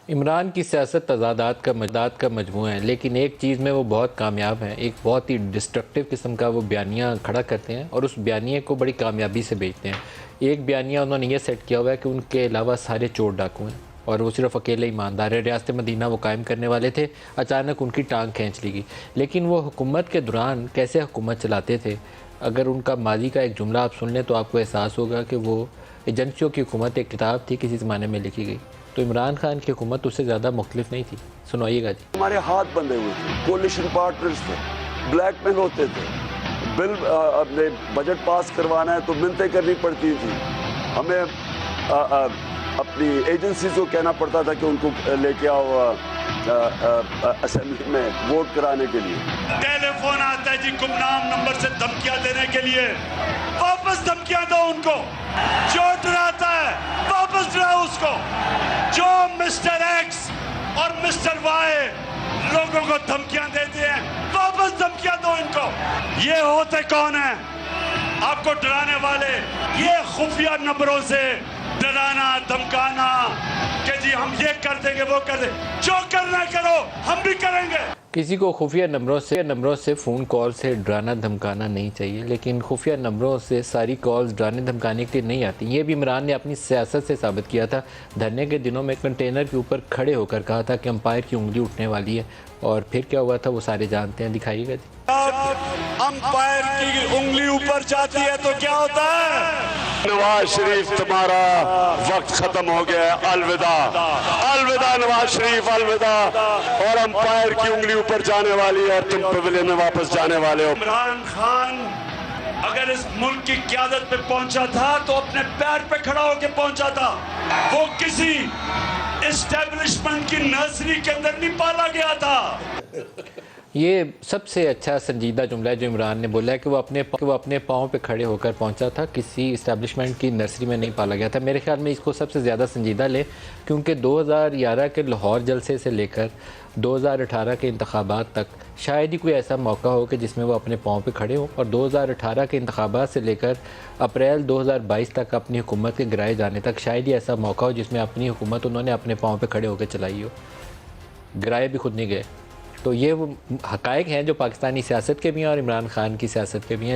इमरान की सियासत तज़ादात का मजमू है, लेकिन एक चीज़ में वो बहुत कामयाब हैं। एक बहुत ही डिस्ट्रक्टिव किस्म का वो बयानिया खड़ा करते हैं और उस बयानिए को बड़ी कामयाबी से बेचते हैं। एक बयानिया उन्होंने ये सेट किया हुआ है कि उनके अलावा सारे चोर डाकू हैं और वो सिर्फ अकेले ईमानदार है। रियासत मदीना वो कायम करने वाले थे, अचानक उनकी टांग खींच ली गई। लेकिन वो हुकूमत के दौरान कैसे हुकूमत चलाते थे, अगर उनका माजी का एक जुमला आप सुन लें तो आपको एहसास होगा कि वो एजेंसियों की हुकूमत एक किताब थी, किसी ज़माने में लिखी गई। तो इमरान खान की हुकूमत उससे ज़्यादा मुख्तलिफ नहीं थी। सुनाइएगा जी। हमारे हाथ बंधे हुए थे, कोलिशन पार्टनर्स थे, ब्लैकमेल होते थे, बिल अपने बजट पास करवाना है तो मिन्नतें करनी पड़ती थी, हमें अपनी एजेंसी को कहना पड़ता था कि उनको लेके आओ असेंबली में वोट कराने के लिए। टेलीफोन आता है जी गुमनाम नंबर से धमकियां देने के लिए, वापस धमकियां दो उनको। जो डराता है वापस डराओ उसको। जो मिस्टर एक्स और मिस्टर वाई लोगों को धमकियां देते हैं, वापस धमकियां दो इनको। ये होते कौन है आपको डराने वाले? ये खुफिया नंबरों से डराना धमकाना कि जी हम ये कर देंगे वो कर देंगे। जो करना करो, हम भी करेंगे। किसी को खुफिया नंबरों से फ़ोन कॉल से डराना धमकाना नहीं चाहिए, लेकिन खुफिया नंबरों से सारी कॉल्स डराने धमकाने के लिए नहीं आती। ये भी इमरान ने अपनी सियासत से साबित किया था। धरने के दिनों में कंटेनर के ऊपर खड़े होकर कहा था कि अंपायर की उंगली उठने वाली है, और फिर क्या हुआ था वो सारे जानते हैं। दिखाइएगा जी। अंपायर की उंगली ऊपर जाती है तो क्या होता है? नवाज शरीफ तुम्हारा वक्त खत्म हो गया है, अलविदा अलविदा नवाज शरीफ, अलविदा। और अंपायर की उंगली ऊपर जाने वाली है, तुम पवेलियन में वापस जाने वाले हो। इमरान खान अगर इस मुल्क की क़यादत पे पहुंचा था तो अपने पैर पे खड़ा होकर पहुंचा था। वो किसी एस्टेब्लिशमेंट की नर्सरी के अंदर नहीं पाला गया था। ये सबसे अच्छा संजीदा जुमला है जो इमरान ने बोला है कि वो अपने पाँव पे खड़े होकर पहुंचा था, किसी इस्टेब्लिशमेंट की नर्सरी में नहीं पाला गया था। मेरे ख्याल में इसको सबसे ज़्यादा संजीदा ले, क्योंकि 2011 के लाहौर जलसे से लेकर 2018 के इंतखाबात तक शायद ही कोई ऐसा मौका हो कि जिसमें वो अपने पाँव पे खड़े हों, और 2018 के इंतखाबात से लेकर अप्रैल 2022 तक अपनी हुकूमत के गिराए जाने तक शायद ही ऐसा मौका हो जिसमें अपनी हुकूमत उन्होंने अपने पाँव पे खड़े होकर चलाई हो। गिराए भी खुद नहीं गए। तो ये वो हक़ाइक़ हैं जो पाकिस्तानी सियासत के भी हैं और इमरान खान की सियासत के भी हैं।